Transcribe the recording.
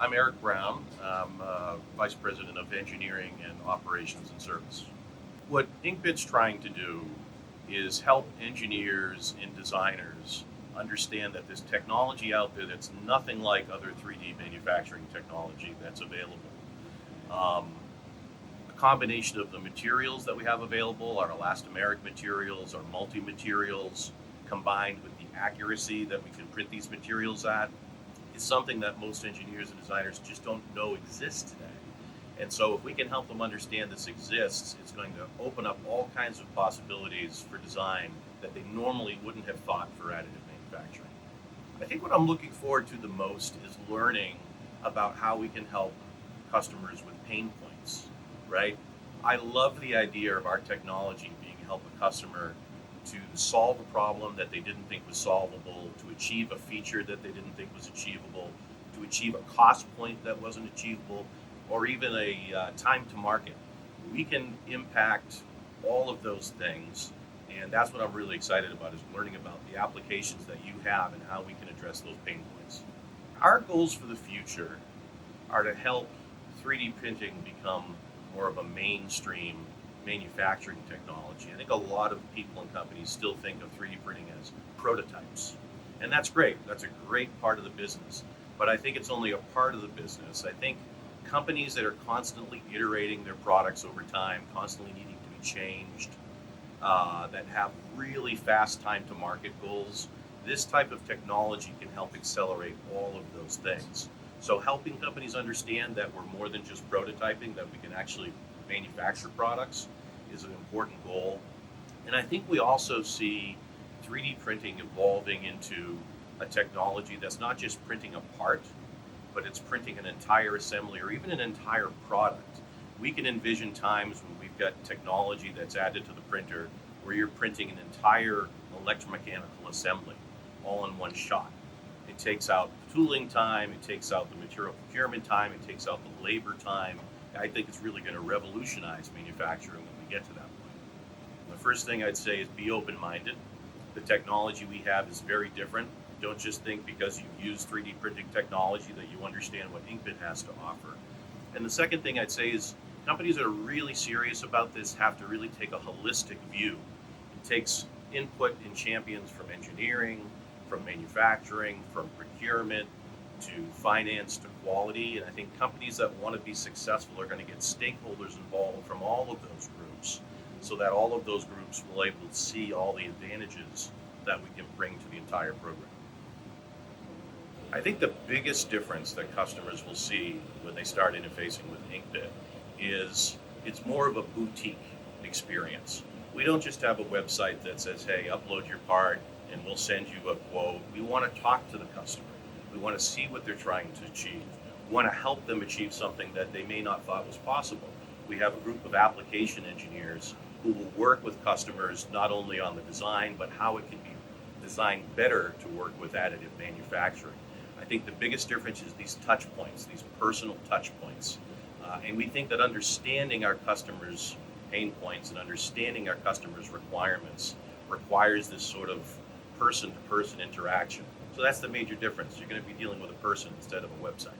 I'm Eric Brown. I'm Vice President of Engineering and Operations and Service. What Inkbit's trying to do is help engineers and designers understand that there's technology out there that's nothing like other 3D manufacturing technology that's available. A combination of the materials that we have available, our elastomeric materials, our multi-materials, combined with the accuracy that we can print these materials at, is something that most engineers and designers just don't know exists today. And so if we can help them understand this exists, it's going to open up all kinds of possibilities for design that they normally wouldn't have thought for additive manufacturing. I think what I'm looking forward to the most is learning about how we can help customers with pain points, right? I love the idea of our technology being to help a customer to solve a problem that they didn't think was solvable, to achieve a feature that they didn't think was achievable, to achieve a cost point that wasn't achievable, or even a time to market. We can impact all of those things, and that's what I'm really excited about, is learning about the applications that you have and how we can address those pain points. Our goals for the future are to help 3D printing become more of a mainstream manufacturing technology. I think a lot of people and companies still think of 3D printing as prototypes. And that's great. That's a great part of the business. But I think it's only a part of the business. I think companies that are constantly iterating their products over time, constantly needing to be changed, that have really fast time to market goals, this type of technology can help accelerate all of those things. So helping companies understand that we're more than just prototyping, that we can actually manufacture products, is an important goal. And I think we also see 3D printing evolving into a technology that's not just printing a part, but it's printing an entire assembly or even an entire product. We can envision times when we've got technology that's added to the printer where you're printing an entire electromechanical assembly all in one shot. It takes out tooling time, it takes out the material procurement time, it takes out the labor time. I think it's really going to revolutionize manufacturing when we get to that point. The first thing I'd say is be open-minded. The technology we have is very different. Don't just think because you've used 3D printing technology that you understand what Inkbit has to offer. And the second thing I'd say is companies that are really serious about this have to really take a holistic view. It takes input and champions from engineering, from manufacturing, from procurement, to finance, to quality. And I think companies that want to be successful are going to get stakeholders involved from all of those groups, so that all of those groups will be able to see all the advantages that we can bring to the entire program. I think the biggest difference that customers will see when they start interfacing with Inkbit is it's more of a boutique experience. We don't just have a website that says, hey, upload your part and we'll send you a quote. We want to talk to the customer. We want to see what they're trying to achieve. We want to help them achieve something that they may not thought was possible. We have a group of application engineers who will work with customers not only on the design, but how it can be designed better to work with additive manufacturing. I think the biggest difference is these touch points, these personal touch points. And we think that understanding our customers' pain points and understanding our customers' requirements requires this sort of person-to-person interaction. So that's the major difference. You're going to be dealing with a person instead of a website.